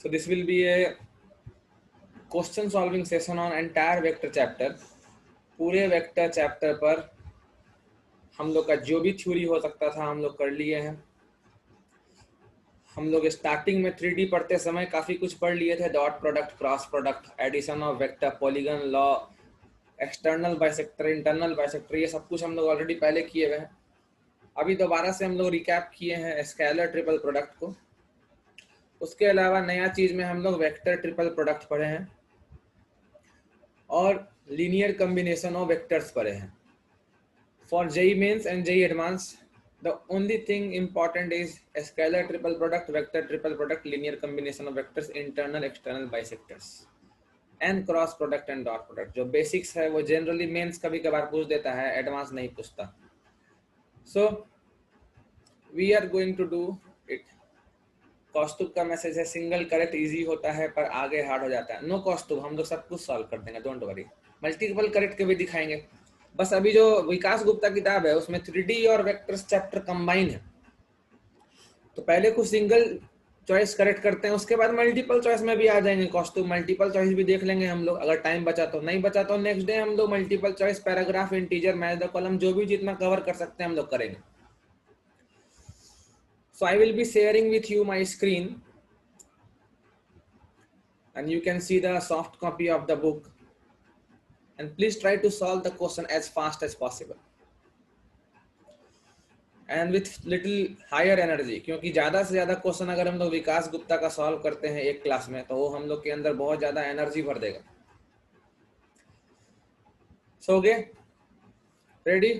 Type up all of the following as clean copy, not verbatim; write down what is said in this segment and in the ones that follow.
So this will be a question solving session on entire vector chapter. पूरे vector chapter पर हम लोग का जो भी थ्योरी हो सकता था हम लोग कर लिए हैं। हम लोग स्टार्टिंग में 3D पढ़ते समय काफ़ी कुछ पढ़ लिए थे, dot product, cross product, addition of vector, polygon law, external bisector, internal bisector, ये सब कुछ हम लोग ऑलरेडी पहले किए हुए हैं। अभी दोबारा से हम लोग रिकैप किए हैं स्केलर ट्रिपल प्रोडक्ट को। उसके अलावा नया चीज़ में हम लोग वेक्टर ट्रिपल प्रोडक्ट पढ़े हैं और लीनियर कॉम्बिनेशन ऑफ वेक्टर्स पढ़े हैं। For JEE mains and JEE advance the only thing important is scalar triple product, vector triple product, linear combination of vectors, internal external bisectors and cross product and dot product। जो basics है वो generally mains कभी कभार पूछ देता है, advance नहीं पूछता। So we are going to do it. Kaustubh का मैसेज है सिंगल करेक्ट इजी होता है पर आगे हार्ड हो जाता है। नो कौस्तुभ, हम लोग सब कुछ सॉल्व कर देंगे, डोंट वरी। मल्टीपल करेक्ट के भी दिखाएंगे। बस अभी जो विकास गुप्ता किताब है उसमें 3D और वेक्टर्स चैप्टर कंबाइन है, तो पहले कुछ सिंगल चॉइस करेक्ट करते हैं, उसके बाद मल्टीपल चॉइस में भी आ जाएंगे। कौस्तुभ मल्टीपल चॉइस भी देख लेंगे हम लोग, अगर टाइम बचा तो। नहीं बचा तो नेक्स्ट डे हम लोग multiple choice, paragraph, integer, match the column, जो भी जितना कवर कर सकते हैं हम लोग करेंगे। So I will be sharing with you my screen and you can see the soft copy of the book and please try to solve the question as fast as possible and with little higher energy, क्योंकि ज़्यादा से ज़्यादा question अगर हम लोग विकास गुप्ता का solve करते हैं एक क्लास में तो वो हम लोग के अंदर बहुत ज़्यादा एनर्जी भर देगा। So okay, ready?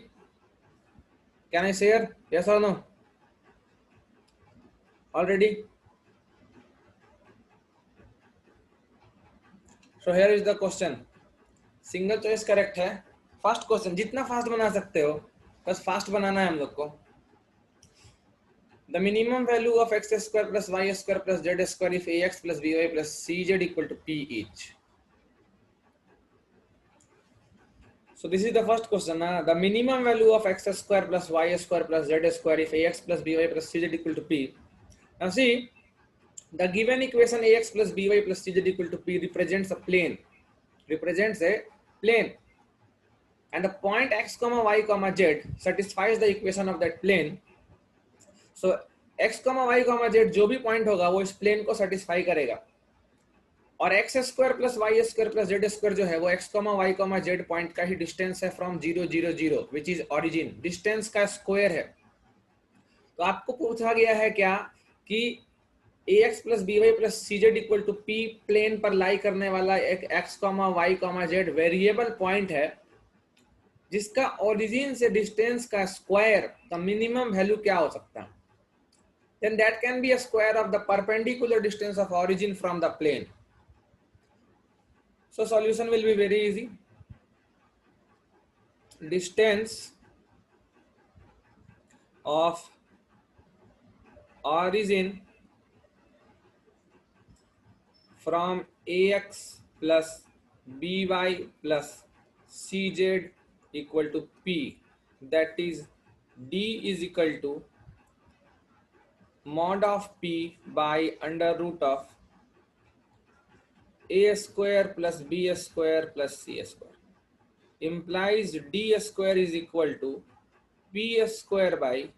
Can I share? Yes or no? All ready? So here is the question. Single choice correct है। फास्ट क्वेश्चन, जितना फास्ट बना सकते हो बस फास्ट बनाना है हम लोग को। The minimum value of x square plus y square plus z square if ax plus by plus cz equal to p each. So this is the first question. The minimum value of x square plus y square plus z square if ax plus by plus cz equal to p. Now see, the given equation ax plus by plus cz equal to p represents a plane. Represents a plane. And the point x comma y comma z satisfies the equation of that plane. So x comma y comma z जो भी point होगा वो इस plane को satisfy करेगा। और x square plus y square plus z square जो है वो x comma y comma z point का ही डिस्टेंस है from 0 0 0 which is origin. Distance का स्क्वायर है। तो आपको पूछा गया है क्या कि ax plus b y plus c z equal to p plane पर लाई करने वाला एक x comma y comma z variable point है जिसका ओरिजिन से डिस्टेंस का स्क्वायर का मिनिमम वैल्यू क्या हो सकता है। Then that can be a square of the perpendicular distance of origin from the plane. So solution will be very easy. Distance of origin from ax plus by plus cz equal to p, that is d is equal to mod of p by under root of a square plus b square plus c square, implies d square is equal to p square by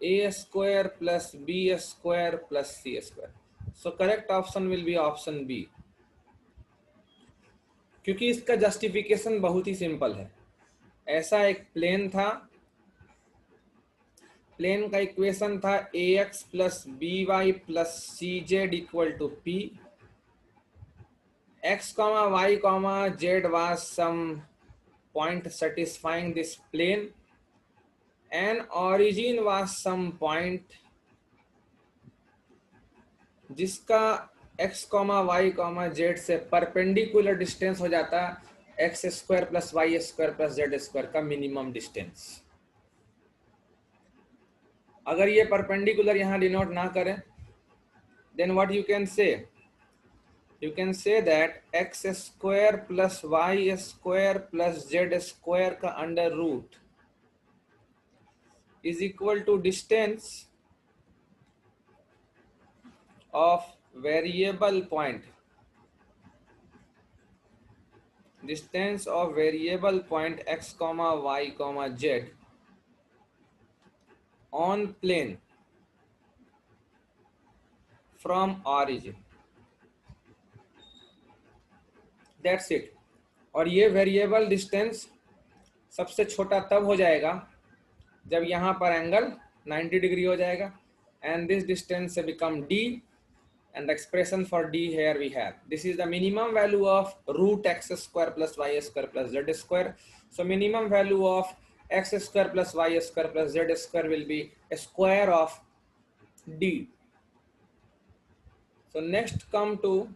a square plus b square plus c square. So correct option will be option B, क्योंकि इसका justification बहुत ही simple है। ऐसा एक plane था, plane का equation था ax plus b y plus c z equal to p, x comma y comma z was some point satisfying this plane and origin was some point जिसका x comma y comma z से perpendicular distance हो जाता x square plus y square plus z square का minimum distance. अगर ये perpendicular यहाँ denote ना करें then what you can say, you can say that x square plus y square plus z square का under root is equal to distance of variable point, distance of variable point x comma y comma z on plane from origin, that's it. और ये variable distance सबसे छोटा तब हो जाएगा जब यहाँ पर एंगल 90 डिग्री हो जाएगा, and this distance become d, and the expression for d here we have, this is the minimum value of root x square plus y square plus z square. So minimum value of x square plus y square plus z square will be a square of d. So next come to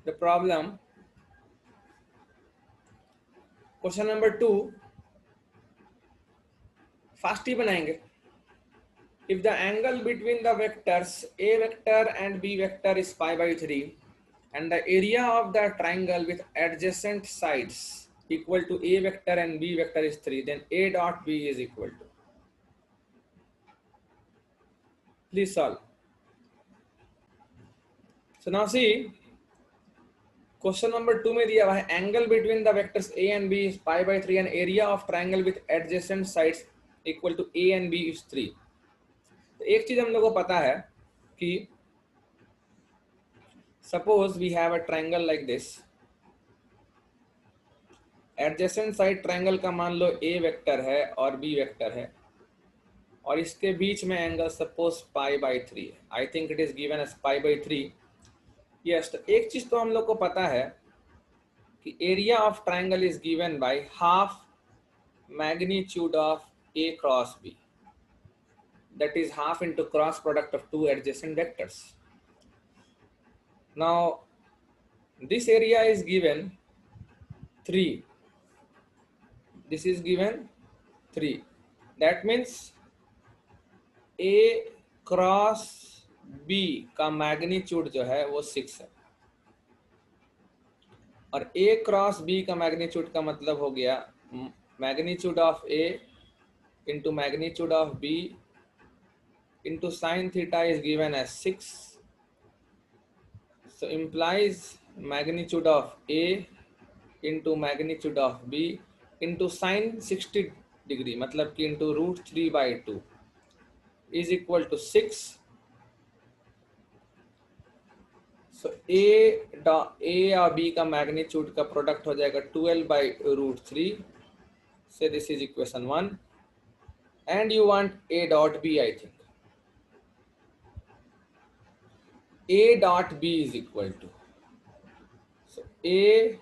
the problem, question number 2 fast ही बनाएंगे. If the angle between the vectors a vector and b vector is pi by 3 and the area of the triangle with adjacent sides equal to a vector and b vector is 3, then a dot b is equal to, please solve. So now see, question number 2 में दिया हुआ है angle between the vectors a and b is pi by 3 and area of triangle with adjacent sides equal to a and b is 3. तो एक चीज हम लोग को पता है कि suppose we have a triangle like this, adjacent side triangle का मान लो a वेक्टर है और b वेक्टर है और इसके बीच में एंगल सपोज पाई बाई 3 है. I think it is given as pi by 3. Yes, तो एक चीज तो हम लोग को पता है कि area of triangle is given by half magnitude of a cross b, that is half into cross product of two adjacent vectors. Now this area is given 3, this is given 3, that means a cross b का magnitude जो है वो 6 है और a cross b का magnitude का मतलब हो गया magnitude of a into magnitude of b into sin theta is given as 6. So implies magnitude of a into magnitude of b into sin 60 degree मतलब कि into root 3 by 2 is equal to 6. So a और b का magnitude का product हो जाएगा 12 by root 3. So this is equation 1 and you want a dot b. I think a dot b is equal to, so a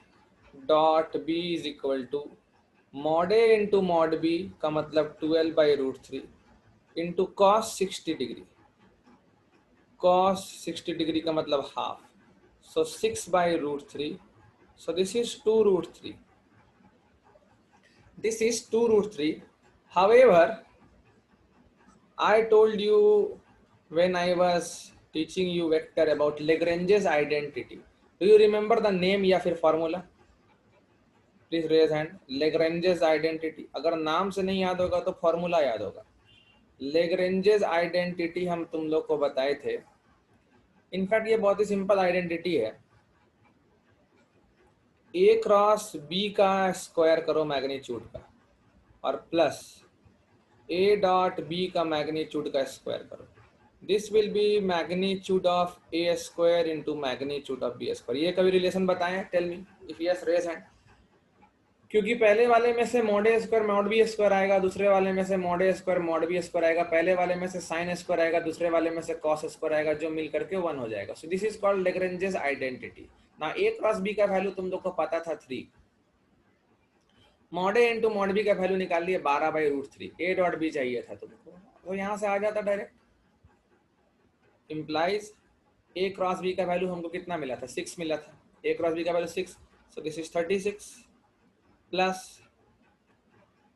dot b is equal to mod a into mod b का मतलब 12 by root 3 into cos 60 degree. Cos 60 degree का मतलब half, so 6 by root 3. So this is 2 root 3. This is 2 root 3. However, I told you when I was teaching you vector about Lagrange's identity. Do you remember the name या फिर formula? Please raise hand. Lagrange's identity. अगर नाम से नहीं याद होगा तो formula याद होगा. Lagrange's identity हम तुम लोग को बताए थे. इनफैक्ट ये बहुत ही सिंपल आइडेंटिटी है. a क्रॉस b का स्क्वायर करो मैग्नीट्यूड का और प्लस a डॉट b का मैग्नीट्यूड का स्क्वायर करो. This will be magnitude of a square into magnitude of b square. ये कभी रिलेशन बताएं? Tell me if yes raise hand. क्योंकि पहले वाले में से mod a square mod b square आएगा, दूसरे वाले में से mod a square mod b square आएगा, पहले वाले में से साइन स्क्वायर आएगा, दूसरे वाले में से कॉस स्क्वायर आएगा, जो मिल करके 1 हो जाएगा. So this is called Lagrange's identity. ना a क्रॉस b का वैल्यू तुम लोग को पता था 3, mod a into mod b का वैल्यू निकाल लिए 12 by root 3. a dot b चाहिए था तुमको, तो यहाँ से आ जाता direct. Implies a cross b का वैल्यू हमको कितना मिला था? 6 मिला था. a क्रॉस b का value 6, so this is 36 plus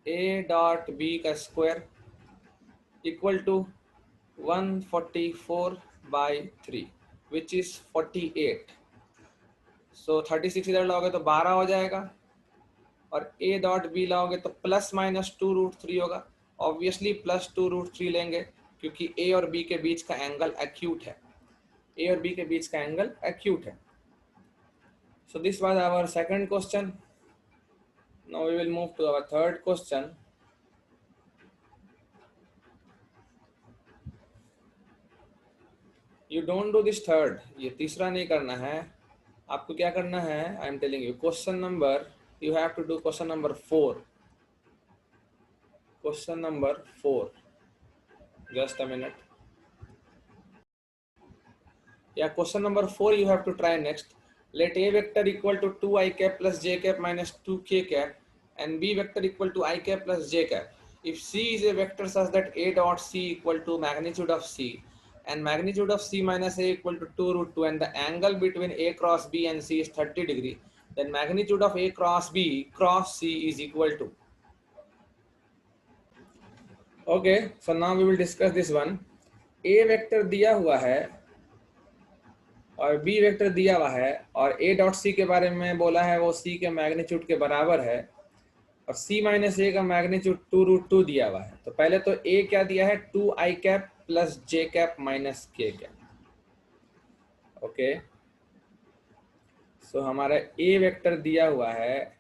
a dot b का square equal to 144 by 3 which is 48. So 36 इधर लाओगे तो 12 हो जाएगा और a डॉट b लाओगे तो प्लस माइनस 2 रूट 3 होगा. ऑब्वियसली प्लस 2 रूट 3 लेंगे क्योंकि a और b के बीच का एंगल एक्यूट है. ए और बी के बीच का एंगल एक्यूट है। So this was our second question. Now we will move to our third question. You don't do this third, ये तीसरा नहीं करना है आपको। क्या करना है, I am telling you, question number, you have to do question number 4। Question number 4, just a minute. Yeah, question number 4 you have to try next. Let a vector equal to 2 I cap plus j cap minus 2k cap and b vector equal to I cap plus j cap. If c is a vector such that a dot c equal to magnitude of c and magnitude of c minus a equal to 2 root 2 and the angle between a cross b and c is 30 degree, then magnitude of a cross b cross c is equal to. Okay, so now we will discuss this one. A vector दिया हुआ है और B vector दिया हुआ है और A dot C के बारे में बोला है वो सी के मैग्नीट्यूड के बराबर है और सी माइनस ए का मैग्नीट्यूड 2 रूट 2 दिया हुआ है। तो पहले तो ए क्या दिया है, 2 आई cap plus J cap minus के कैप। ओके, सो हमारा ए वेक्टर दिया हुआ है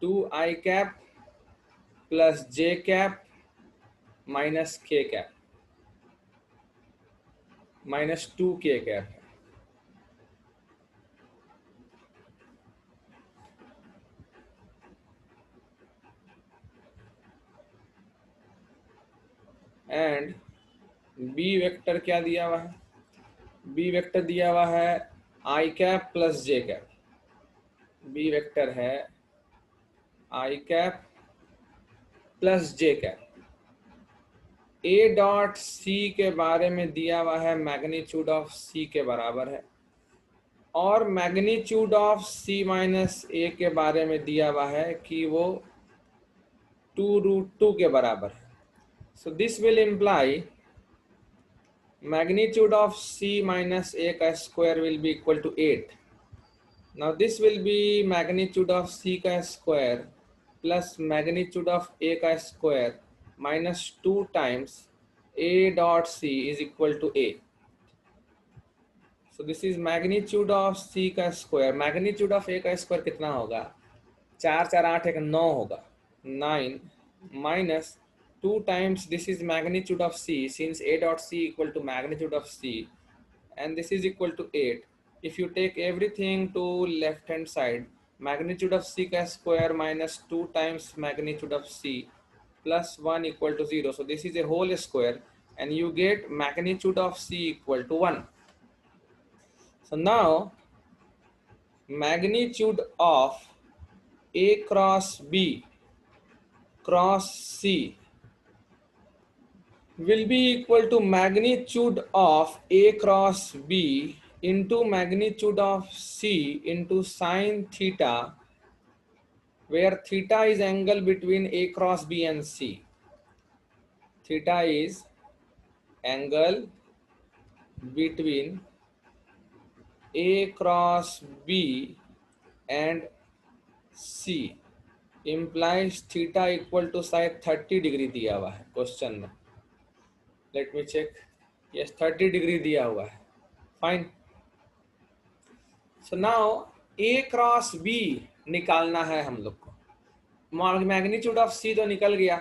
2 आई cap plus J cap minus के कैप माइनस 2 के कैप है। एंड बी वेक्टर क्या दिया हुआ है, बी वेक्टर दिया हुआ है I cap plus J cap. B vector है I cap plus J cap. A dot C के बारे में दिया हुआ है मैग्नीट्यूड ऑफ सी के बराबर है और मैग्नीट्यूड ऑफ सी माइनस ए के बारे में दिया हुआ है कि वो 2 रूट 2 के बराबर है। So this will imply magnitude of c minus a का square will be equal to 8. Now this will be magnitude of c का square plus magnitude of a का square minus 2 times a dot c is equal to a. So this is magnitude of c का square. Magnitude of a का square कितना होगा, 4 4 8 1 9 होगा, 9 minus 2 times this is magnitude of c, since a dot c equal to magnitude of c and this is equal to 8. If you take everything to left hand side, magnitude of c का square minus 2 times magnitude of c plus 1 equal to 0. So this is a whole square and you get magnitude of c equal to 1. So now magnitude of a cross b cross c will be equal to magnitude of a cross b into magnitude of c into sine theta, where theta is angle between a cross b and c. Theta is angle between a cross b and c, implies theta equal to शायद 30 degree दिया हुआ है question में। Let me check, yes 30 degree दिया हुआ है, fine. So now A cross B निकालना है हम लोग को। मैग्नीट्यूड ऑफ सी तो निकल गया,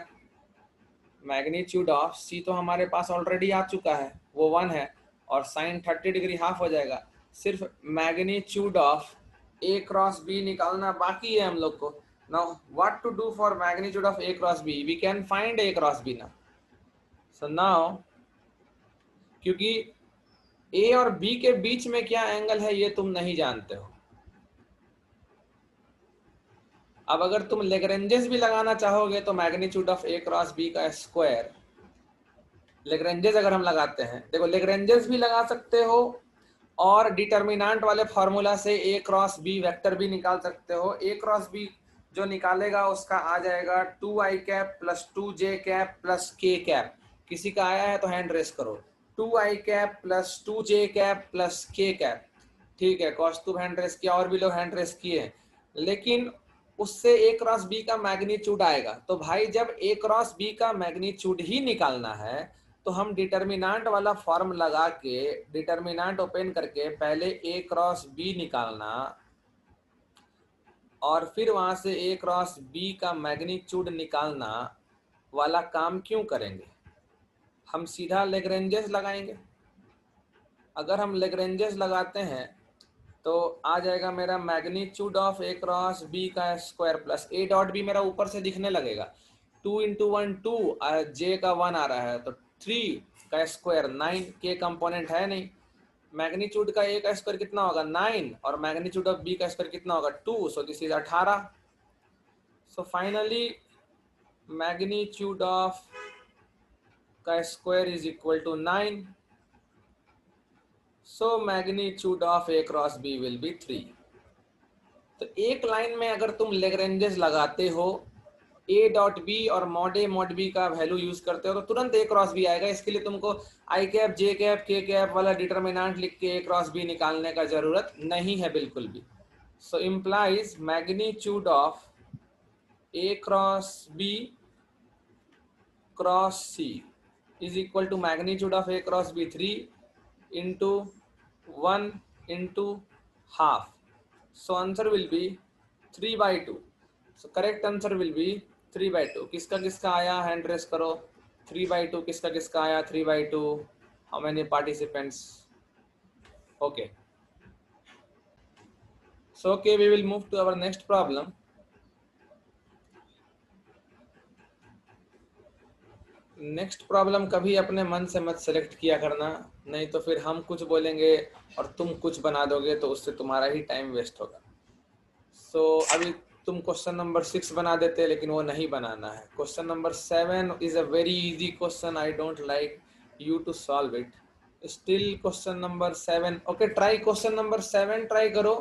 मैग्नीट्यूड ऑफ सी तो हमारे पास ऑलरेडी आ चुका है, वो 1 है और साइन 30 डिग्री हाफ हो जाएगा। सिर्फ magnitude of A cross B निकालना बाकी है हम लोग को। Now what to do for magnitude of A cross B, we can find A cross B now. So now क्योंकि ए और बी के बीच में क्या एंगल है ये तुम नहीं जानते हो, अब अगर तुम लेग्रेंजेस भी लगाना चाहोगे तो magnitude of A cross B का स्क्वायर, लेग्रेंजेस अगर हम लगाते हैं, देखो लेग्रेंजेस भी लगा सकते हो और डिटर्मिनेंट वाले फॉर्मूला से ए क्रॉस बी वेक्टर भी निकाल सकते हो। ए क्रॉस बी जो निकालेगा उसका आ जाएगा 2 आई कैप प्लस 2 जे कैप प्लस के कैप। किसी का आया है तो हैंड रेस करो। 2 आई कैप प्लस 2 जे कैप प्लस के कैप, ठीक है, कौस्तुभ हैंड रेस किया और भी लोग हैंड रेस किए, लेकिन उससे ए क्रॉस बी का मैग्नीट्यूड आएगा। तो भाई जब ए क्रॉस बी का मैग्नीट्यूड ही निकालना है तो हम डिटर्मिनेंट वाला फॉर्म लगा के डिटर्मिनेंट ओपन करके पहले ए क्रॉस बी निकालना और फिर वहां से ए क्रॉस बी का मैग्नीट्यूड निकालना वाला काम क्यों करेंगे? हम सीधा लेग्रेंजेस लगाएंगे। अगर हम लेग्रेंजेस लगाते हैं तो आ जाएगा मेरा magnitude of A cross B का square plus A dot B मेरा ऊपर से दिखने लगेगा। 2 इंटू 1 2, जे का 1 आ रहा है तो 3 का स्क्वायर 9 के कंपोनेंट है नहीं। मैग्नीट्यूड का ए का स्क्वायर कितना होगा 9 और मैग्नीट्यूड ऑफ बी का स्क्वायर कितना होगा 2, so this is 18। So finally magnitude of का square is equal to 9। So magnitude of A cross B will be 3। तो एक लाइन में अगर तुम लेग्रेंजेस लगाते हो ए डॉट बी और मॉड ए मॉड बी का वैल्यू यूज करते हो तो तुरंत ए क्रॉस बी आएगा। इसके लिए तुमको आई कैप जे कैप के कैप वाला डिटर्मिनेंट लिख के ए क्रॉस बी निकालने का जरूरत नहीं है बिल्कुल भी। So implies magnitude of A cross B cross C is equal to magnitude of A cross B 3 into 1 into half. So answer will be 3 by 2. So correct answer will be 3 by 2. किसका किसका आया hand raise करो। 3 by 2 किसका किसका आया 3 by 2? How many participants? Okay. So okay, we will move to our next problem. Next problem कभी अपने मन से मत सेलेक्ट किया करना, नहीं तो फिर हम कुछ बोलेंगे और तुम कुछ बना दोगे तो उससे तुम्हारा ही टाइम वेस्ट होगा। सो अभी तुम क्वेश्चन नंबर 6 बना देते लेकिन वो नहीं बनाना है। Question number 7 is a very easy question, I don't like you to solve it. Still question number 7 okay, try question number 7 try करो,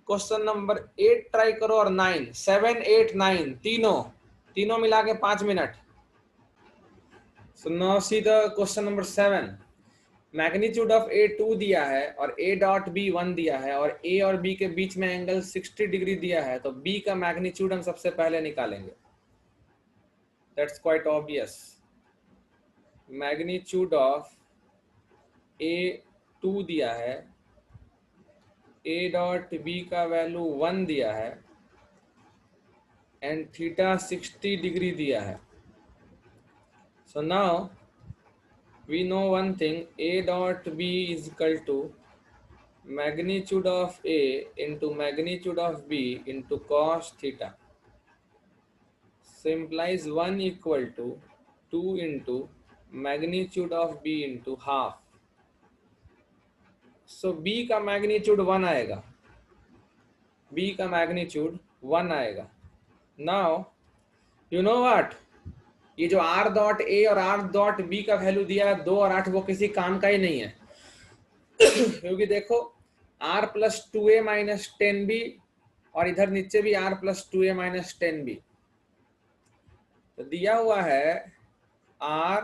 क्वेश्चन नंबर 8 ट्राई करो और 9 7 8 9 तीनों मिला के 5 minute. So now see the question number 7. Magnitude of A 2 दिया है और A dot B 1 दिया है और ए और बी के बीच में एंगल 60 डिग्री दिया है, तो बी का मैग्नीट्यूड हम सबसे पहले निकालेंगे। That's quite obvious. Magnitude of A 2 दिया है, ए डॉट बी का वैल्यू 1 दिया है एंड थीटा 60 डिग्री दिया है। So now we know one thing, A dot B is equal to magnitude of A into magnitude of B into cos theta. So implies 1 equal to 2 into magnitude of B into half. So B का magnitude 1 आएगा, B का magnitude 1 आएगा। Now you know what, ये जो r dot A और r dot B का value दिया है 2 और 8 वो किसी काम का ही नहीं है क्योंकि देखो r plus 2a minus 10b और इधर नीचे भी r plus 2a minus 10b, तो दिया हुआ है r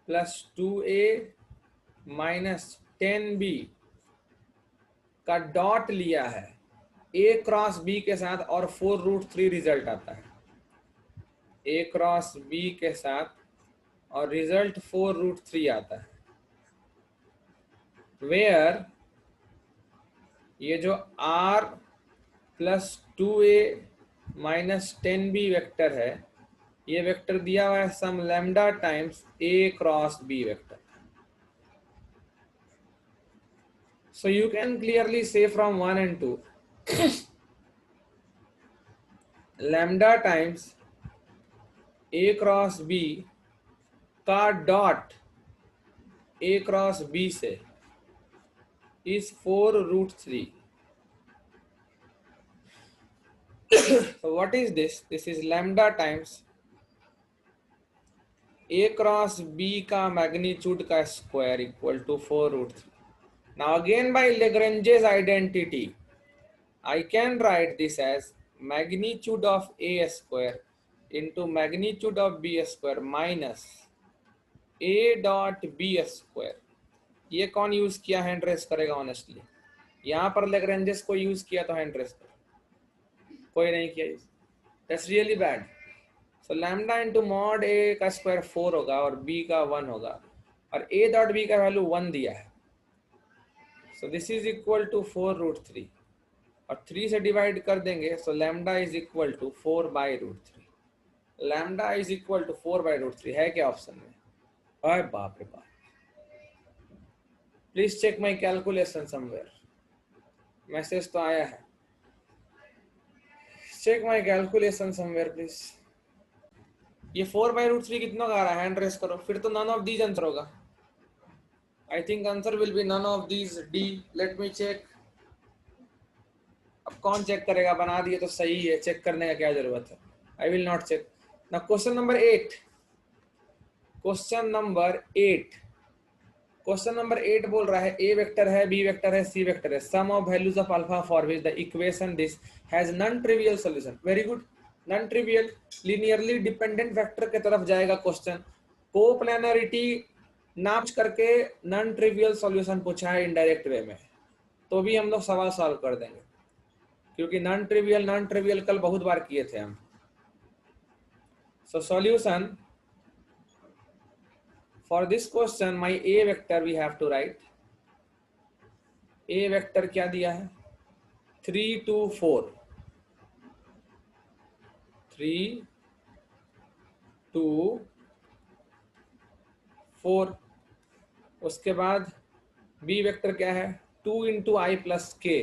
plus 2a minus 10b का डॉट लिया है a क्रॉस b के साथ और 4√3 रिजल्ट आता है A क्रॉस B के साथ और रिजल्ट 4√3 आता है। वेयर ये जो R plus 2a minus 10b vector है, ये वेक्टर दिया हुआ है some lambda times A cross B vector. So you can clearly see from 1 and 2 lambda times A cross B का डॉट A क्रॉस B से is 4√3. So what is this? This is lambda times A cross B का magnitude का square equal to 4√3. Now again by Lagrange's identity, I can write this as magnitude of A square into magnitude of B square minus A dot B square. ये कौन use किया hand raise करेगा honestly? यहाँ पर Lagrange's को use किया तो hand race कर, कोई नहीं किया use. That's really bad. So lambda into mod A का स्क्वायर 4 होगा और बी का 1 होगा और ए डॉट बी का वैल्यू 1 दिया है. So this is equal to 4√3 और 3 से डिवाइड कर देंगे. So lambda is equal to 4/√3. Lambda is equal to 4/√3 है क्या ऑप्शन में? अरे बाप रे बाप. Please check my calculation somewhere. Message तो आया है. Check my calculation somewhere please. ये 4/√3 कितना का आ रहा है? हैंड रेस करो. फिर तो नन ऑफ दीज आंसर होगा. I think answer will be none of these. D. Let me check. अब कौन चेक करेगा? बना दिए तो सही है. चेक करने का क्या जरूरत है? I will not check. ना question number 8. Question number 8. Question number 8 बोल रहा है ए वेक्टर है, बी वेक्टर है, सी वेक्टर है. Sum of values of alpha for which the equation this has non trivial solution. Very good. Non trivial linearly dependent vector की तरफ जाएगा question. Coplanarity नाप करके नॉन ट्रिवियल सॉल्यूशन पूछा है इनडायरेक्ट वे में, तो भी हम लोग सवाल सॉल्व कर देंगे क्योंकि नॉन ट्रिवियल कल बहुत बार किए थे हम. So solution for this question my a vector we have to write. a vector क्या दिया है? 3 2 4. 3 2 4. उसके बाद b वेक्टर क्या है? 2 into I plus K.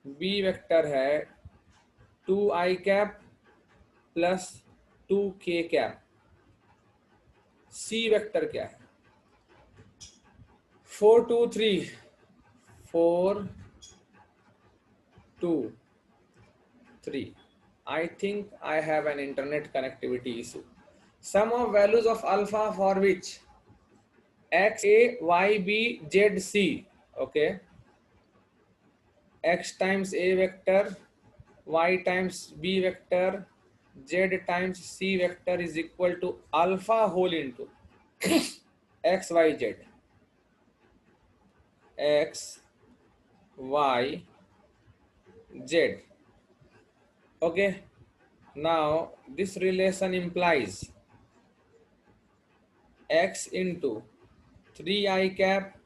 b vector है 2i cap plus 2k cap. C vector क्या है? 4 2 3. 4 2 3. I think I have an internet connectivity issue. Sum of values of alpha for which x a y b z c. Okay. X times a vector, y times b vector, z times c vector is equal to alpha whole into x y z. X y z. Okay, now this relation implies x into 3i cap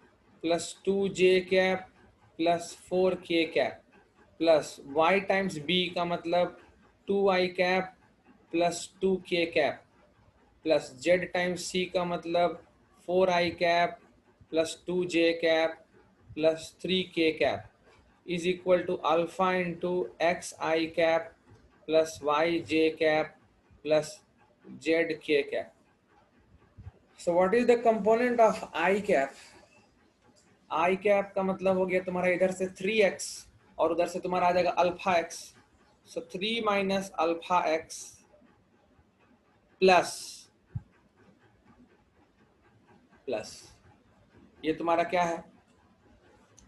plus 2j cap plus 4k cap plus y times b का मतलब 2i cap plus 2k cap plus z times c का मतलब 4i cap plus 2j cap plus 3k cap is equal to alpha into xi cap plus yj cap plus zk cap. So what is the component of I cap? I cap का मतलब हो गया तुम्हारा इधर से 3x और उधर से तुम्हारा आ जाएगा alpha x. So 3 minus alpha x plus ये तुम्हारा क्या है?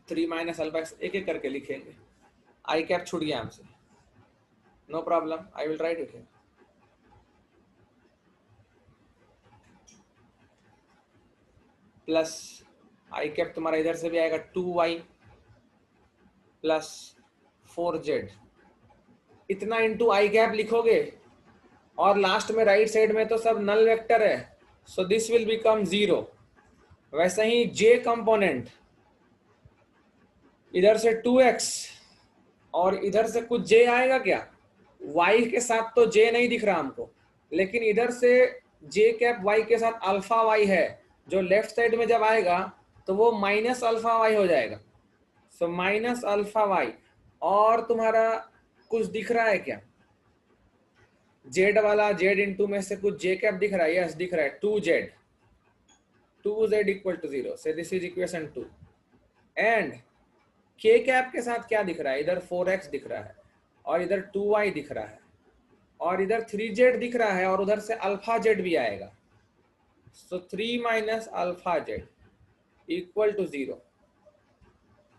3 minus alpha x. एक एक करके लिखेंगे. I cap छूट गया हमसे. No problem. I will write it here. Plus I cap तुम्हारा इधर से भी आएगा 2y प्लस 4z. इतना इंटू आई कैप लिखोगे और लास्ट में राइट साइड में तो सब नल वेक्टर है. So this will become 0. वैसे ही j कंपोनेंट इधर से 2x और इधर से कुछ j आएगा क्या? y के साथ तो j नहीं दिख रहा हमको, लेकिन इधर से j कैप y के साथ अल्फा y है जो लेफ्ट साइड में जब आएगा तो वो माइनस अल्फा वाई हो जाएगा. So minus alpha y. और तुम्हारा कुछ दिख रहा है क्या? जेड वाला जेड इंटू में से कुछ जे कैप दिख रहा है? यस दिख रहा है. 2z equal to 0. Say this is equation 2. And K cap के साथ क्या दिख रहा है? इधर 4x दिख रहा है और इधर 2y दिख रहा है और इधर 3z दिख रहा है और उधर से अल्फा जेड भी आएगा. So 3 minus alpha z equal to 0.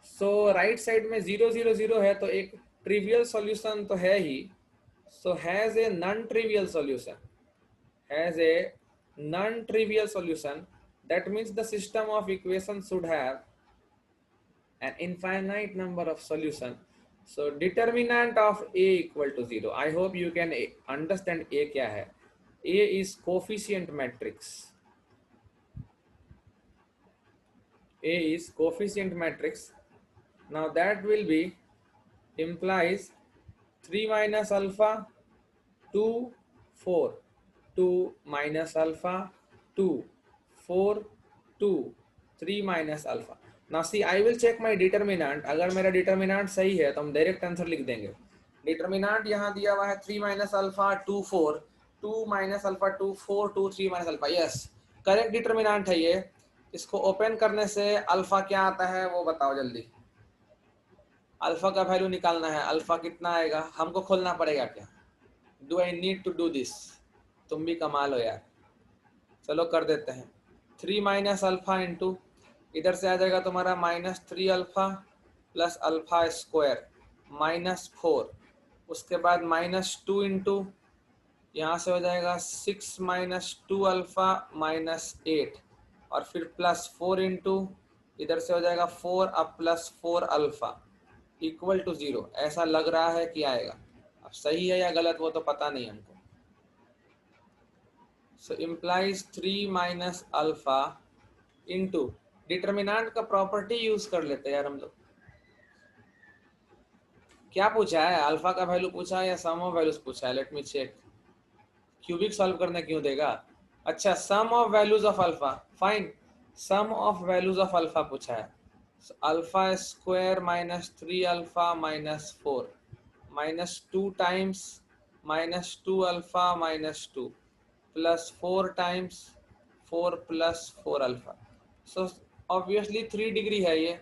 So right side में 0 0 0 है तो एक ट्रिवियल सॉल्यूशन तो है ही. So has a non trivial solution. Has a non trivial solution. That means the system of equation should have an infinite number of solution So determinant of A equal to 0. I hope you can understand A क्या है. A is coefficient matrix. A is coefficient matrix. Now that will be implies 3 minus alpha 2 4 2 minus alpha 2 4 2 3 minus alpha. Now see, I will check my determinant. अगर मेरा determinant सही है तो हम direct answer लिख देंगे. डिटर्मिनांट यहाँ दिया हुआ है 3 minus alpha 2 4 2 minus alpha 2 4 2 3 minus alpha. Yes, correct determinant है ये. इसको ओपन करने से अल्फा क्या आता है वो बताओ जल्दी. अल्फा का वैल्यू निकालना है. अल्फा कितना आएगा हमको खोलना पड़ेगा क्या? Do I need to do this? तुम भी कमाल हो यार. चलो कर देते हैं. 3 माइनस अल्फा इंटू इधर से आ जाएगा तुम्हारा -3 अल्फा प्लस अल्फा स्क्वायर -4. उसके बाद -2 इंटू यहाँ से हो जाएगा 6 माइनस 2 अल्फा -8 और फिर +4 इंटू इधर से हो जाएगा 4 अब +4 अल्फा इक्वल टू 0. ऐसा लग रहा है कि आएगा. अब सही है या गलत वो तो पता नहीं हमको. So implies 3 minus alpha into determinant का प्रॉपर्टी यूज कर लेते हैं यार हम लोग. क्या पूछा है? अल्फा का वैल्यू पूछा है या सम ऑफ वैल्यूज पूछा है? Let me check. Cubic solve करने क्यों देगा? अच्छा, sum of values of alpha. Fine, sum of values of alpha पूछा है. Alpha square -3 alpha -4 -2 times -2 alpha -2 +4 times 4 +4 alpha. So obviously 3 degree है ये.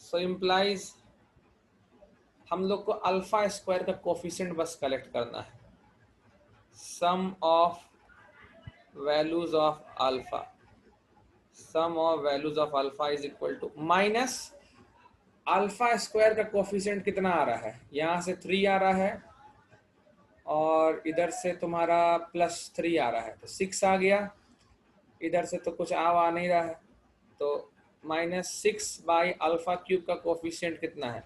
सो इम्प्लाइज हम लोग को अल्फा स्क्वायर का कोफिशिएंट बस कलेक्ट करना है. Sum of values of alpha, sum of values of alpha is equal to minus alpha square का कोफिशिएंट कितना आ रहा है? यहाँ से 3 आ रहा है और इधर से तुम्हारा +3 आ रहा है तो 6 आ गया. इधर से तो कुछ आ नहीं रहा है तो -6 बाई अल्फा क्यूब का कोफिशिएंट कितना है?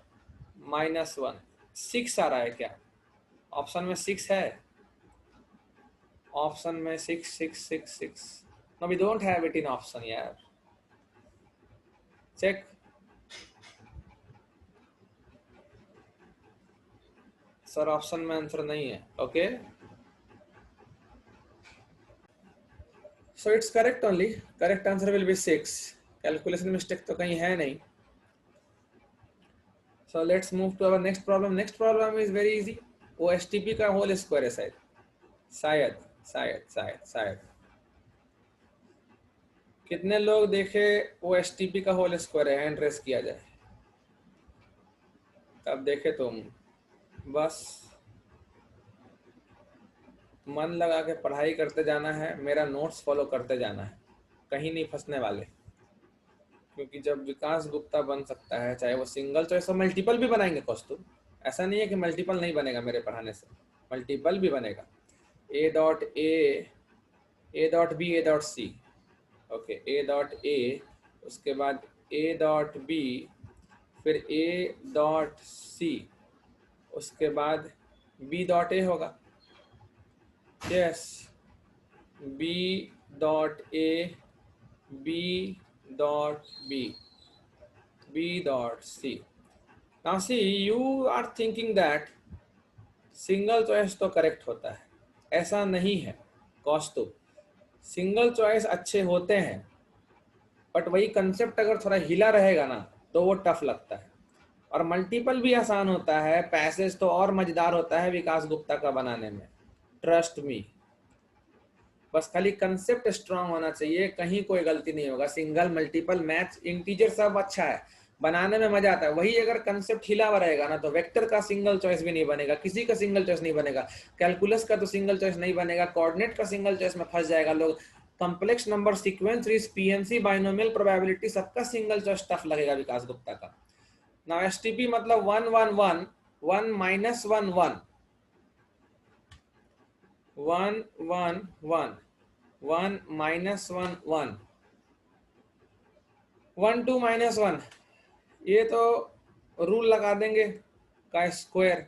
-1. 6 आ रहा है क्या? ऑप्शन में 6 है. ऑप्शन में 6 6 6 6. No we don't have it in option यार. चेक. सर ऑप्शन में आंसर नहीं है. Okay, so it's correct only. Correct answer will be 6. Calculation mistake तो कहीं है नहीं. So let's move to our next problem. Next problem is very easy. OSTP का whole square है शायद. शायद शायद शायद शायद. कितने लोग देखे OSTP का होल स्क्वायर है? हैंड रेस किया जाए. तब देखे तुम. बस मन लगा के पढ़ाई करते जाना है. मेरा नोट्स फॉलो करते जाना है. कहीं नहीं फंसने वाले. क्योंकि जब विकास गुप्ता बन सकता है, चाहे वो सिंगल चॉइस हो, मल्टीपल भी बनाएंगे कौस्तुभ. ऐसा नहीं है कि मल्टीपल नहीं बनेगा मेरे पढ़ाने से. मल्टीपल भी बनेगा. A dot B A dot C. Okay, A dot A, उसके बाद A डॉट बी, फिर A डॉट सी, उसके बाद B डॉट A होगा. Yes, B dot A, B dot B, B dot C. Now see, you are thinking that single choice तो correct होता है. ऐसा नहीं है कौस्तुभ. सिंगल चॉइस अच्छे होते हैं बट वही कंसेप्ट अगर थोड़ा हिला रहेगा ना तो वो टफ लगता है. और मल्टीपल भी आसान होता है. पैसेज तो और मजेदार होता है विकास गुप्ता का बनाने में. Trust me. बस खाली कंसेप्ट स्ट्रांग होना चाहिए. कहीं कोई गलती नहीं होगा. सिंगल, मल्टीपल, मैच, इंटीजर सब अच्छा है, बनाने में मजा आता है. वही अगर कंसेप्ट हिला हुआ रहेगा ना तो वेक्टर का सिंगल चॉइस भी नहीं बनेगा. किसी का सिंगल चॉइस नहीं बनेगा. कैलकुलस का तो सिंगल चॉइस नहीं बनेगा. कोऑर्डिनेट का सिंगल चॉइस में फंस जाएगा लोग. Complex number sequence, PNC, binomial probability, सबका सिंगल चॉइस टफ लगेगा विकास गुप्ता का. नाउ एसटीपी मतलब 1 1 1 1 माइनस 1 1 1 1 1 1 माइनस 1 1 1 2 माइनस 1. ये तो रूल लगा देंगे का स्क्वायर,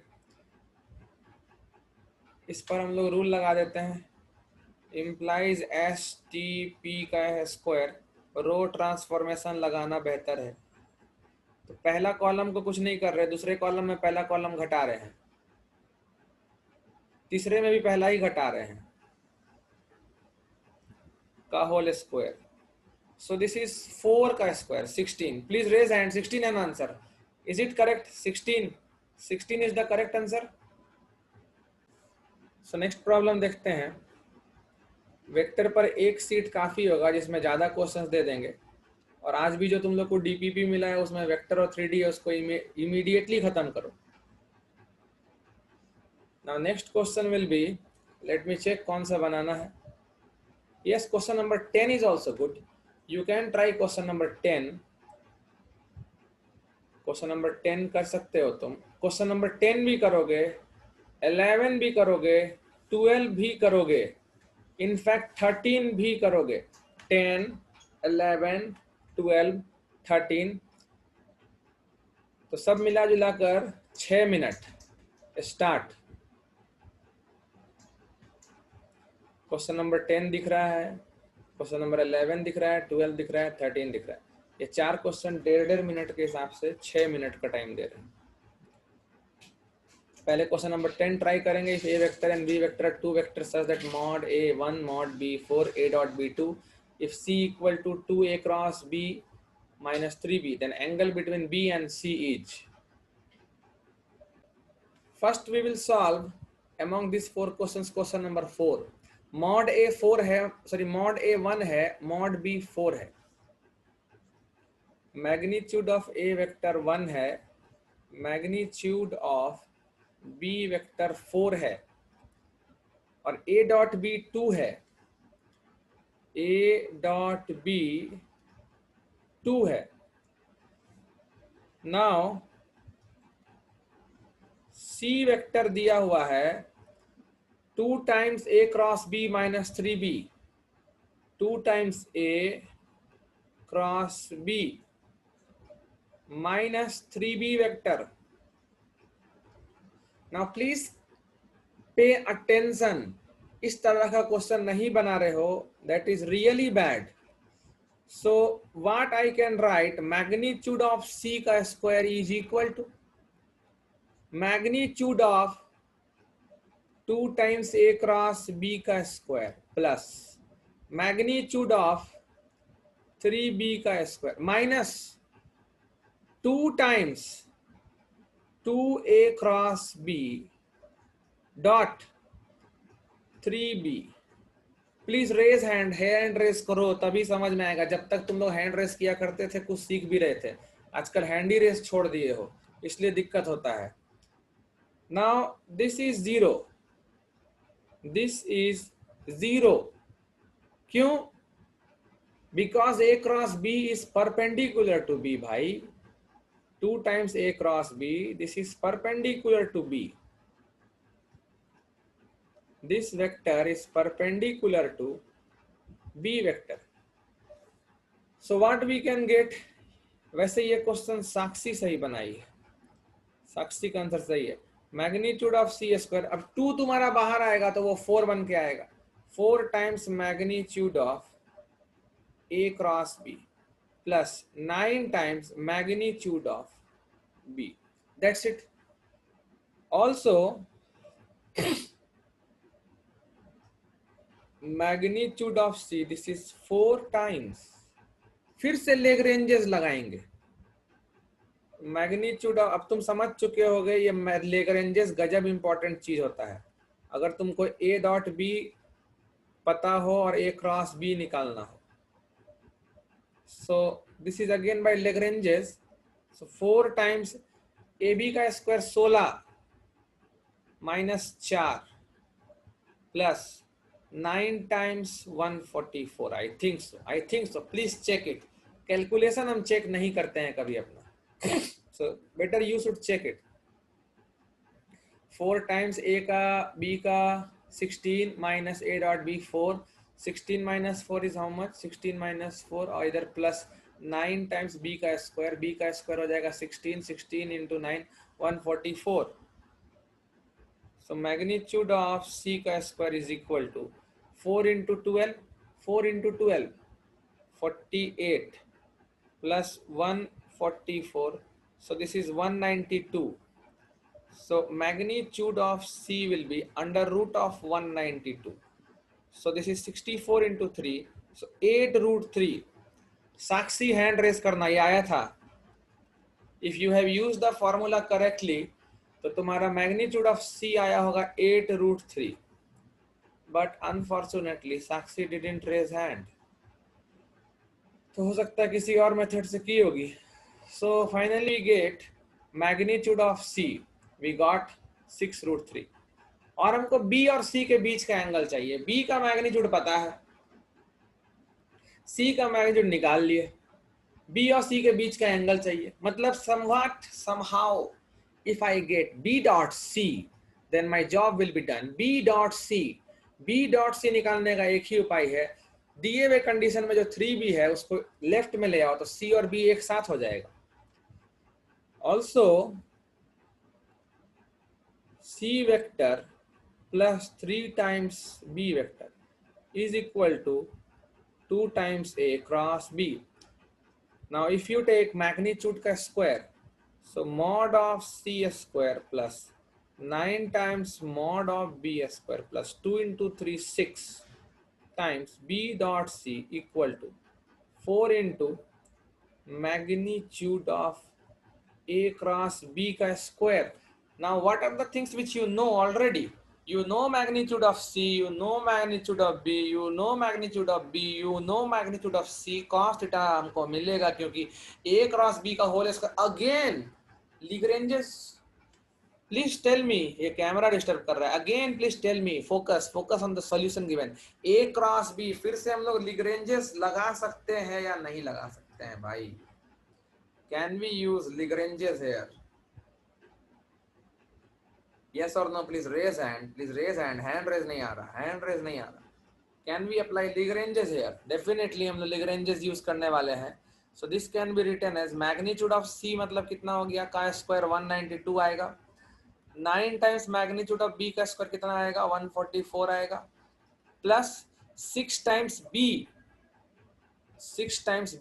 इस पर हम लोग रूल लगा देते हैं, इम्प्लाइज एस टी पी का स्क्वायर, रो ट्रांसफॉर्मेशन लगाना बेहतर है। तो पहला कॉलम को कुछ नहीं कर रहे, दूसरे कॉलम में पहला कॉलम घटा रहे हैं, तीसरे में भी पहला ही घटा रहे हैं, का whole square. So this is 4 का square 16. Please raise hand. 16 an answer. Is it correct? 16. 16 is the correct answer. So next problem देखते हैं। वेक्टर पर एक सीट काफी होगा जिसमें ज्यादा क्वेश्चंस दे देंगे, और आज भी जो तुम लोग को डीपीपी मिला है उसमें वेक्टर और 3D है, उसको इमीडिएटली खत्म करो। Now next question will be, let me check कौन सा बनाना है। Yes, question number 10 is also good. You can try question number 10. Question number 10 कर सकते हो तुम। क्वेश्चन नंबर 10 भी करोगे, 11 भी करोगे, 12 भी करोगे, इनफैक्ट 13 भी करोगे। 10, 11, 12, 13, तो सब मिला जुला कर 6 मिनट। स्टार्ट। क्वेश्चन नंबर 10 दिख रहा है, क्वेश्चन नंबर 11 दिख रहा है, 12 दिख रहा है, 13 दिख रहा है। ये 4 क्वेश्चन 1.5 मिनट के हिसाब से 6 मिनट का टाइम दे रहे हैं। पहले क्वेश्चन नंबर 10 ट्राई करेंगे। If a vector and b vector are two vector such that mod a1 mod b4 a dot b2 if c equal to 2a cross b minus 3b, then angle between b and c is। First we will solve among these 4 questions question number 4। mod a4 है, sorry mod a1 है, mod b4 है, magnitude of a vector 1 है, magnitude of b vector 4 है, और a dot b 2 है, a dot b 2 है। Now c vector दिया हुआ है 2 times a cross b minus 3b, 2 times a cross b minus 3b vector. Now please pay attention, इस तरह का क्वेश्चन नहीं बना रहे हो, that is really bad. So what I can write, magnitude of c का square is equal to magnitude of 2 times a cross b का square plus magnitude of 3b का square minus 2 times 2a cross b dot 3b। Please raise hand, hand raise करो तभी समझ में आएगा। जब तक तुम लोग हैंड रेस किया करते थे कुछ सीख भी रहे थे, आजकल हैंडी रेस छोड़ दिए हो, इसलिए दिक्कत होता है। Now this is 0, this is 0। क्यों? Because a cross b is perpendicular to b भाई। 2 times a cross b, this is perpendicular to b। This vector is perpendicular to b vector. So what we can get, वैसे ये question साक्षी सही बनाई है, साक्षी का answer सही है। Magnitude of c square, अब 2 तुम्हारा बाहर आएगा तो वो 4 बन के आएगा, 4 times magnitude of a cross b plus 9 times magnitude of b, that's it. Also magnitude of c, this is 4 times, फिर से लेग्रेंजेस लगाएंगे। मैग्नीट्यूड ऑफ, अब तुम समझ चुके होगे ये लेग्रेंजेस गजब इंपॉर्टेंट चीज होता है। अगर तुमको a डॉट b पता हो और a क्रॉस b निकालना हो, so this is again by Lagrange's. So 4 times ab का square 16 minus 4 plus 9 times 144, I think so, please check it. Calculation हम चेक नहीं करते हैं कभी अपना, so better you should check it. 4 times a का b का 16 minus a dot b 4, 16 minus 4 is how much, 16 minus 4 और इधर प्लस 9 टाइम्स बी का स्क्वायर हो जाएगा 16, 16 into 9 144. So magnitude of c का square is equal to 4 into 12, 4 into 12, 48 plus 144. So this is 192. So magnitude of c will be under root of 192. So this is 64 into 3. So 8 root 3. Sakshi hand raise करना, ये आया था. If you have use the formula correctly तो तुम्हारा magnitude of c आया होगा 8 root 3. But unfortunately Sakshi didn't raise hand, तो हो सकता है किसी और मेथड से की होगी. So finally get magnitude of c, we got 6 root 3. और हमको बी और सी के बीच का एंगल चाहिए. बी का मैग्नीट्यूड पता है, सी का मैग्नीट्यूड निकाल लिए, बी और सी के बीच का एंगल चाहिए. मतलब somehow if I get b dot c then my job will be done. b dot c निकालने का एक ही उपाय है, दिए हुए कंडीशन में जो 3b है उसको लेफ्ट में ले आओ तो c और b एक साथ हो जाएगा. Also c vector plus 3 times b vector is equal to 2 times a cross b. Now if you take magnitude का square, so mod of c square plus 9 times mod of b square plus 2 into 3 6 times b dot c equal to 4 into magnitude of a cross b का square. Now what are the things which you know already? You know magnitude of c, you know magnitude of b, you know magnitude of b, you know magnitude of c. cos theta हमको मिलेगा क्योंकि a cross b का whole square. Again Lagrange's, please tell me, ये camera disturb कर रहा है. Again please tell me, focus on the solution given. a cross b, फिर से हम लोग लिग्रेंजेस लगा सकते हैं या नहीं लगा सकते हैं भाई? Can we use Lagrange's here? Yes or no? Please raise hand. Please raise hand. Hand raise नहीं आ रहा. Hand raise नहीं आ रहा. Can we apply Lagrange's here? Definitely हम लोग Lagrange's use करने वाले हैं. So this can be written as magnitude of c मतलब कितना हो गया? का स्क्वायर 192 आएगा. 9 टाइम्स मैग्नीट्यूड ऑफ b का स्क्वायर कितना आएगा? 144 आएगा. प्लस 6 टाइम्स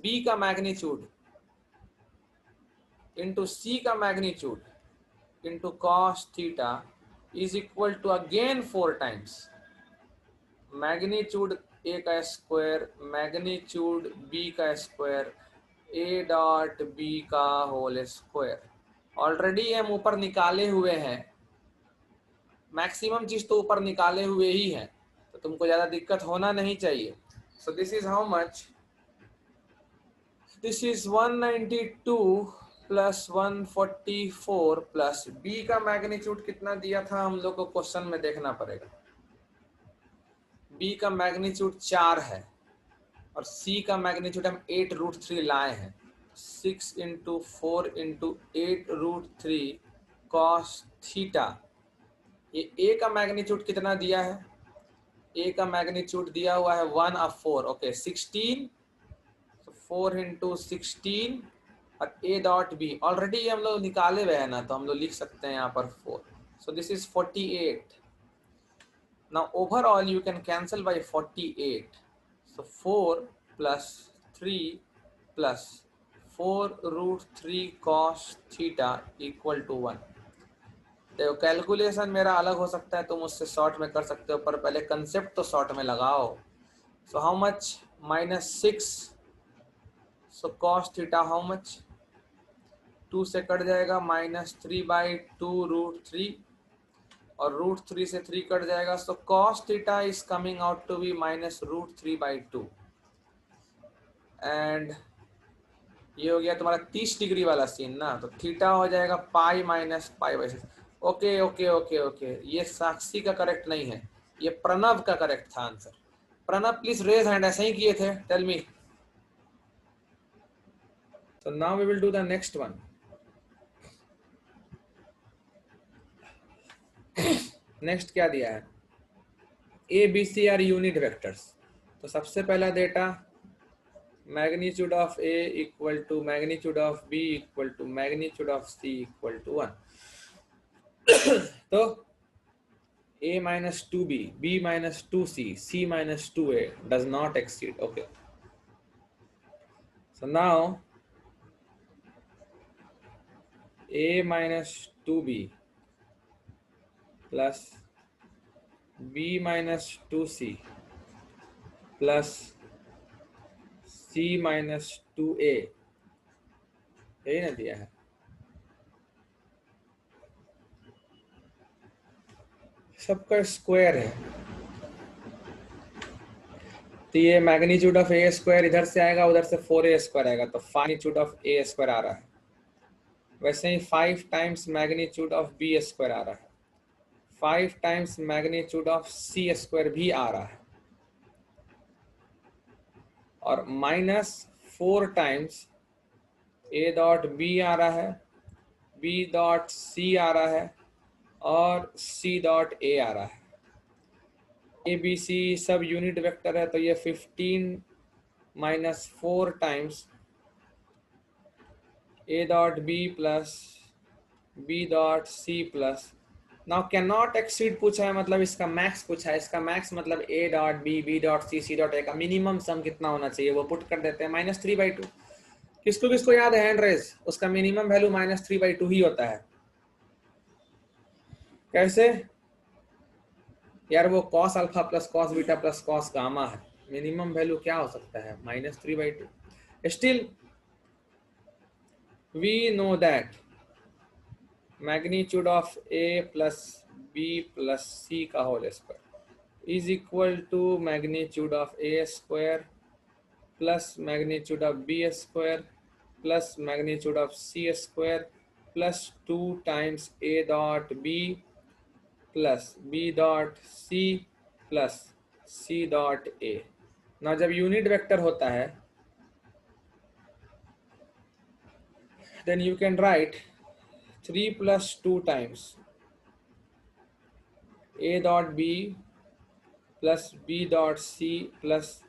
b का मैग्नीट्यूड इंटू c का magnitude into cos theta is equal to again 4 times magnitude a का स्क्वायर magnitude b का स्क्वायर a डॉट b का होल स्क्वायर. ऑलरेडी हम ऊपर निकाले हुए हैं, मैक्सिमम चीज तो ऊपर निकाले हुए ही है, तो तुमको ज्यादा दिक्कत होना नहीं चाहिए. सो this is how much, this is 192 plus 144 plus b का मैग्नीट्यूड कितना दिया था हम लोग को क्वेश्चन में देखना पड़ेगा. b का मैग्नीट्यूड 4 है और c का मैग्नीट्यूड हम 8 रूट 3 लाए हैं. 6 into 4 into 8 root 3 cos theta. ये a का मैग्नीट्यूड कितना दिया है? a का मैग्नीट्यूड दिया हुआ है 1 और 4. ओके 16, 4 इंटू 16 और a डॉट बी ऑलरेडी हम लोग निकाले हुए हैं ना, तो हम लोग लिख सकते हैं यहाँ पर 4. So this is 48. Now overall you can cancel by 48. So 4 plus 3 plus 4 root 3 cos theta equal to 1. देखो कैलकुलेशन मेरा अलग हो सकता है, तुम उससे शॉर्ट में कर सकते हो, पर पहले कंसेप्ट तो शॉर्ट में लगाओ. So how much? -6. So cos theta how much? 2 से कट जाएगा, -3/2 रूट 3 और रूट 3 से 3 कट जाएगा. So cos theta is coming out to be -√3/2 and ये हो गया तुम्हारा 30 डिग्री वाला सीन ना, तो थीटा हो जाएगा pi minus π/6. Okay okay okay okay, ये साक्षी का करेक्ट नहीं है, ये प्रणव का करेक्ट था answer. Pranav please raise hand. ऐसे ही किए थे, tell me. So now we will do the next one. Next क्या दिया है? A b c are unit vectors. तो सबसे पहला data magnitude of A equal to magnitude of B equal to magnitude of C equal to 1. तो A minus 2B, B minus 2C, C minus 2A does not exceed. Okay. So now A minus 2B plus B minus 2C plus C minus 2A, यही ना दिया है. सबका square है, तो ये magnitude of A square इधर से आएगा, उधर से 4a स्क्वायर आएगा, तो मैग्नीट्यूड ऑफ ए स्क्वायर आ रहा है. वैसे ही 5 times magnitude of B square आ रहा है, 5 times magnitude of C square भी आ रहा है, और -4 टाइम्स ए डॉट बी आ रहा है, बी डॉट सी आ रहा है, और सी डॉट ए आ रहा है. ए बी सी सब यूनिट वेक्टर है, तो ये 15 - 4 times A dot b plus b dot c plus. Now can not exceed पूछा है, मतलब इसका मैक्स पूछा है. इसका मैक्स मतलब a dot b, b dot c, c dot a का मिनिमम सम कितना होना चाहिए वो पुट कर देते हैं. -3/2. किसको किसको याद है हैंड रेज, उसका मिनिमम वैल्यू -3/2 ही होता है. कैसे यार, वो cos alpha plus cos beta plus cos gamma है, मिनिमम वैल्यू क्या हो सकता है? -3/2. Still we know that magnitude of a plus b plus c का whole square is equal to magnitude of a square plus magnitude of b square plus magnitude of c square plus 2 times a dot b plus b dot c plus c dot a. ना जब unit vector होता है then you can write 3 + 2 times A dot b plus b dot c plus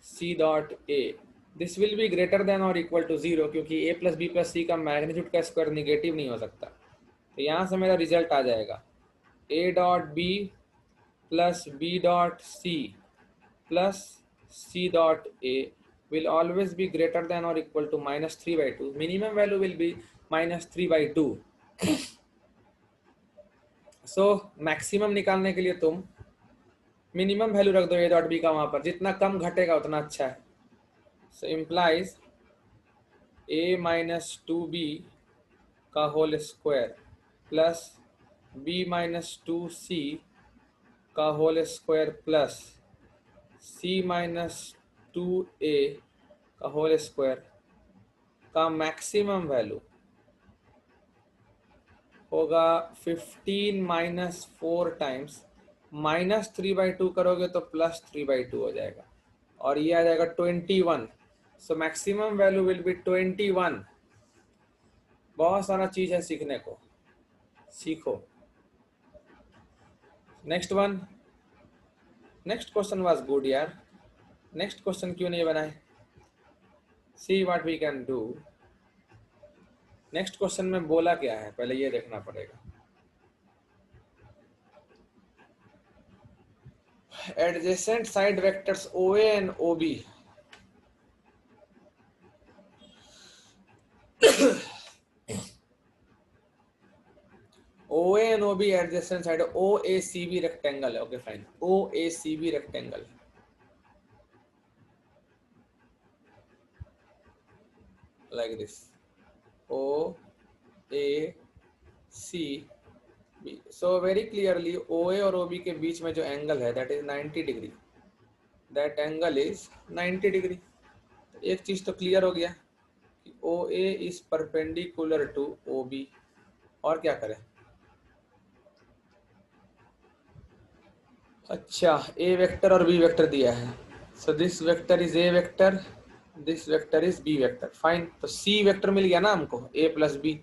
c dot a. This will be greater than और equal to 0, क्योंकि a plus b plus c का magnitude का square negative नहीं हो सकता. तो यहाँ से मेरा रिजल्ट आ जाएगा a dot b plus b dot c plus c dot a will always be greater than or equal to -3/2. Minimum value will be -3/2. So maximum निकालने के लिए तुम मिनिमम वैल्यू रख दो a डॉट बी का वहां पर, जितना कम घटेगा उतना अच्छा है. So implies a minus 2b का whole square plus b minus 2c का whole square plus c minus 2a का होल स्क्वायर का मैक्सिमम वैल्यू होगा 15 - 4 टाइम्स -3/2 करोगे तो +3/2 हो जाएगा, और ये आ जाएगा 21. So maximum value will be 21. बहुत सारा चीज है सीखने को, सीखो. Next one. Next question was good यार. नेक्स्ट क्वेश्चन क्यों नहीं बनाए? See what we can do. Next question में बोला क्या है पहले ये देखना पड़ेगा. Adjacent side vectors OA and OB OA and OB adjacent side. OACB rectangle है. Okay fine. OACB rectangle. Like this. OACB. So very clearly OA और OB के बीच में जो एंगल है that is 90 degree. That angle is 90 degree. एक चीज तो clear हो गया कि OA is perpendicular to OB. और क्या करें? अच्छा, ए वेक्टर और बी वेक्टर दिया है. So this vector is A vector, this vector is B vector. Fine. तो सी वेक्टर मिल गया ना हमको, A plus B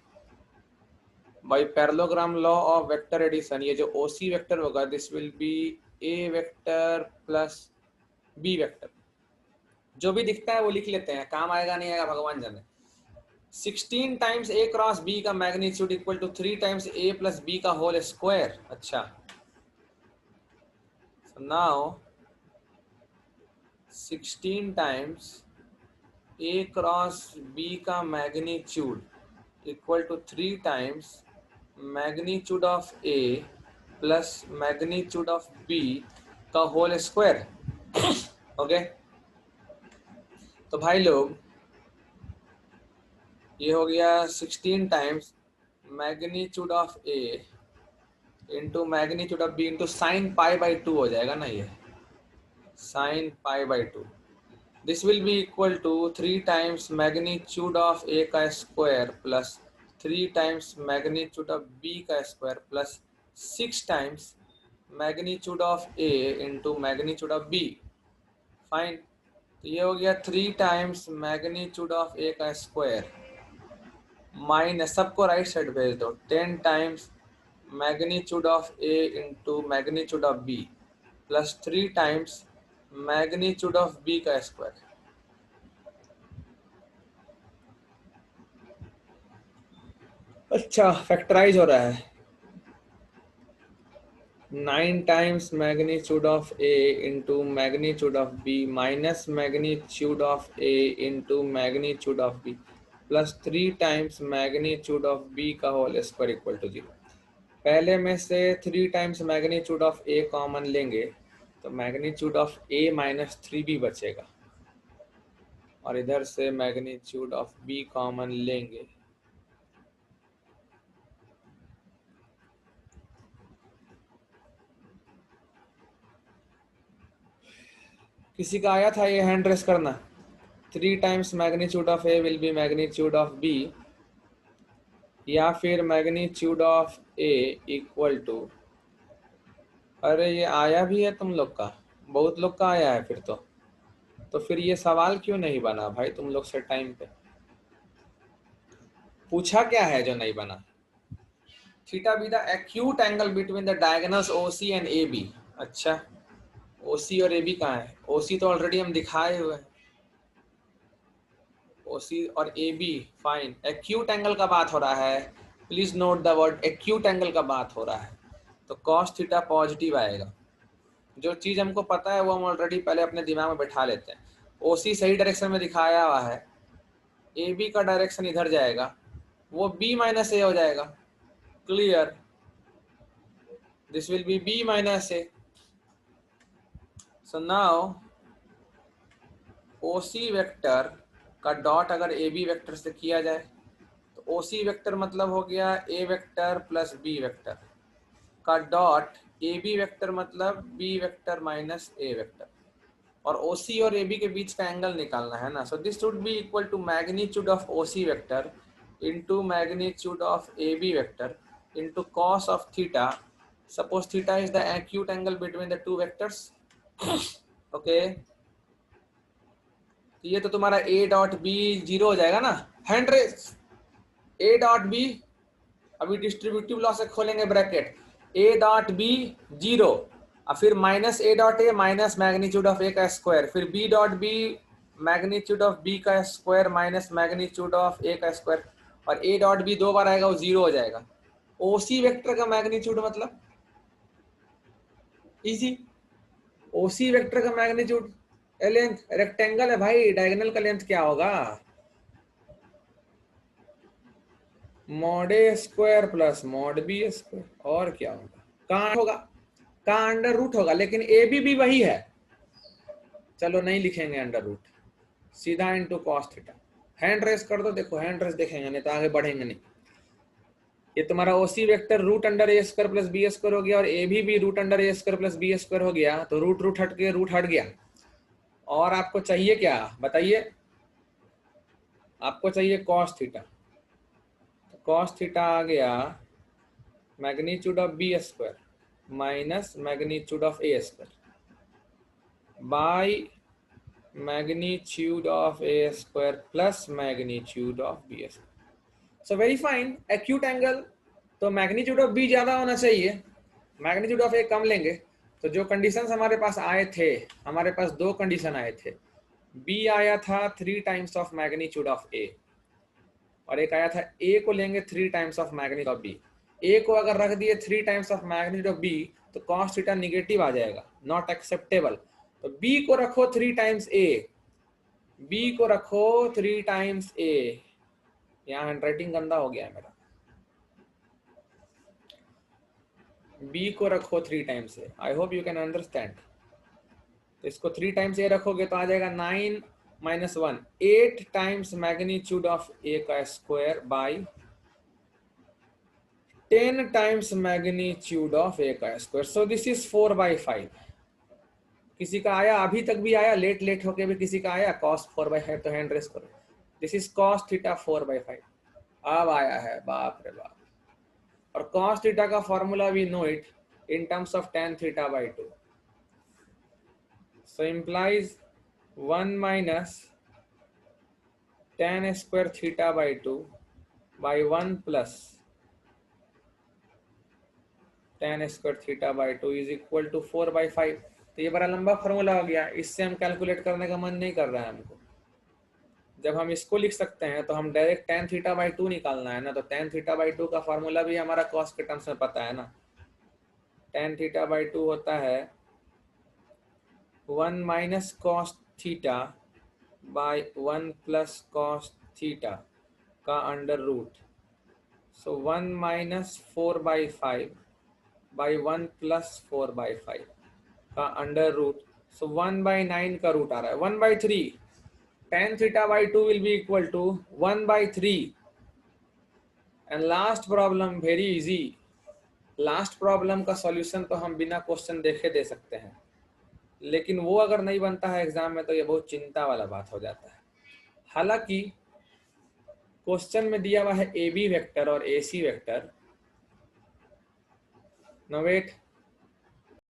by parallelogram law of vector addition. ये जो ओसी वेक्टर होगा this will be A vector plus B vector. जो भी दिखता है वो लिख लेते हैं, काम आएगा नहीं आएगा भगवान जाने। 16 टाइम्स ए क्रॉस बी का magnitude equal to 3 times a plus b का होल स्क्वायर। अच्छा, so now 16 times a cross B का magnitude equal to 3 times magnitude of a plus magnitude of B का होल स्क्वायर। ओके, तो भाई लोग ये हो गया 16 times magnitude of A into magnitude of b into sine pi by 2 हो जाएगा ना, ये sign pi by 2। This will be equal to 3 times magnitude of ए का square plus 3 times magnitude of B का square plus 6 times magnitude of A into magnitude of B. Fine, तो ये हो गया 3 टाइम्स मैग्नीट्यूड ऑफ ए का square minus, सबको right side भेज दो, 10 times magnitude of A into magnitude of b plus 3 times magnitude of B का square. अच्छा, फैक्टराइज हो रहा है। 9 times magnitude of A into magnitude of b minus magnitude of A into magnitude of b plus 3 times magnitude of B का whole square equal to 0। पहले में से 3 times magnitude of A common लेंगे तो magnitude of A minus 3b बचेगा, और इधर से मैग्नीट्यूड ऑफ बी कॉमन लेंगे किसी का आया था ये हैंड रेस करना। 3 times magnitude of a will be magnitude of b, या फिर magnitude of a equal to, अरे ये आया भी है तुम लोग का, बहुत लोग का आया है फिर तो फिर ये सवाल क्यों नहीं बना भाई तुम लोग से टाइम पे? पूछा क्या है जो नहीं बना? Theta be the acute angle between the diagonals OC and a b. अच्छा, ओसी और ए बी कहाँ है? ओसी तो ऑलरेडी हम दिखाए हुए हैं, ओसी और a b. Fine, acute angle का बात हो रहा है, please note the word acute angle का बात हो रहा है, तो कॉस थीटा पॉजिटिव आएगा। जो चीज़ हमको पता है वो हम ऑलरेडी पहले अपने दिमाग में बैठा लेते हैं। ओसी सही डायरेक्शन में दिखाया हुआ है, ए बी का डायरेक्शन इधर जाएगा, वो बी माइनस ए हो जाएगा। Clear, this will be b minus a. So now OC vector का डॉट अगर ए बी वेक्टर से किया जाए तो ओसी वेक्टर मतलब हो गया ए वेक्टर प्लस बी वेक्टर का डॉट ए बी वेक्टर मतलब बी वेक्टर माइनस ए वेक्टर, और ओसी और ए बी के बीच का एंगल निकालना है ना। So this would be equal to magnitude of OC vector into magnitude of a b vector into cos of theta. Suppose theta is the acute angle between the two vectors. Okay, ये तो तुम्हारा ए dot B 0 हो जाएगा ना, hand raise. A dot B, अभी distributive law से खोलेंगे bracket, A dot B 0 और फिर minus A dot A minus magnitude of ए का स्क्वायर, फिर B dot B magnitude of B का स्क्वायर माइनस मैग्नीट्यूड ऑफ ए का स्क्वायर, और ए डॉट बी 2 बार आएगा वो 0 हो जाएगा। ओसी वेक्टर का मैग्नीट्यूड मतलब इजी, ओसी वेक्टर का मैग्नीट्यूड लेंथ, रेक्टेंगल है भाई, डायगोनल का लेंथ क्या होगा? Mod A square plus mod B square, और क्या होगा? कहाँ होगा? कहाँ अंडर रूट होगा, लेकिन ए बी वही है। चलो नहीं लिखेंगे अंडर रूट, सीधा into cos theta. Hand raise कर दो, देखो हैंड रेस देखेंगे नहीं तो आगे बढ़ेंगे नहीं। ये तुम्हारा ओसी वेक्टर रूट अंडर ए स्क्वायर प्लस बी स्क्वायर हो गया, और ए भी रूट अंडर ए स्क्वायर प्लस बी स्क्वायर हो गया, तो रूट रूट हट के रूट हट गया। और आपको चाहिए क्या बताइए? आपको चाहिए कॉस थीटा, तो कॉस थीटा आ गया magnitude of B square minus magnitude of A square by magnitude of A square plus magnitude of B square. So very fine, acute angle तो मैग्नीट्यूड ऑफ बी ज्यादा होना चाहिए, magnitude of ए कम लेंगे। तो जो conditions हमारे पास आए थे, हमारे पास 2 कंडीशन आए थे, बी आया था 3 times of magnitude of A, और एक आया था ए को लेंगे 3 times of magnitude of B. A को अगर रख दिए 3 times of magnitude of B तो कॉस थीटा निगेटिव आ जाएगा, नॉट एक्सेप्टेबल। तो बी को रखो 3 टाइम्स ए, बी को रखो 3 टाइम्स ए। यहाँ हैंडराइटिंग गंदा हो गया है मेरा। बी को रखो 3 times A, I hope you can understand. तो इसको 3 टाइम्स ए रखोगे तो आ जाएगा 9 माइनस 1, 8 टाइम्स मैग्नीट्यूड ऑफ ए का square by 10 times magnitude of ए का स्क्वायर। So this is 4/5। किसी का आया, अभी तक भी आया, लेट लेट होके भी किसी का आया cos 4/5, तो हैंड रेस करो। This is cos theta 4/5। अब आया है, बाप रे बाप। और cos थीटा का formula we know it in terms of tan θ/2। So implies 1 minus tan square θ/2 by 1 plus tan square θ/2 is equal to 4/5। तो ये बड़ा लंबा फॉर्मूला हो गया, इससे हम कैलकुलेट करने का मन नहीं कर रहा है हमको। जब हम इसको लिख सकते हैं तो हम डायरेक्ट tan θ/2 निकालना है ना, तो tan θ/2 का फॉर्मूला भी हमारा कॉस के टर्म्स में पता है ना। tan θ/2 होता है 1 minus cos theta by 1 plus cos theta का under root. So 1 minus 4/5 by 1 plus 4/5 का अंडर रूट। सो 1/9 का रूट आ रहा है, 1/3। tan θ/2 will be equal to 1/3। And last problem very easy. Last problem का सॉल्यूशन तो हम बिना क्वेश्चन देखे दे सकते हैं, लेकिन वो अगर नहीं बनता है एग्जाम में तो ये बहुत चिंता वाला बात हो जाता है। हालांकि क्वेश्चन में दिया हुआ है ए बी वेक्टर और a c vector. Now wait,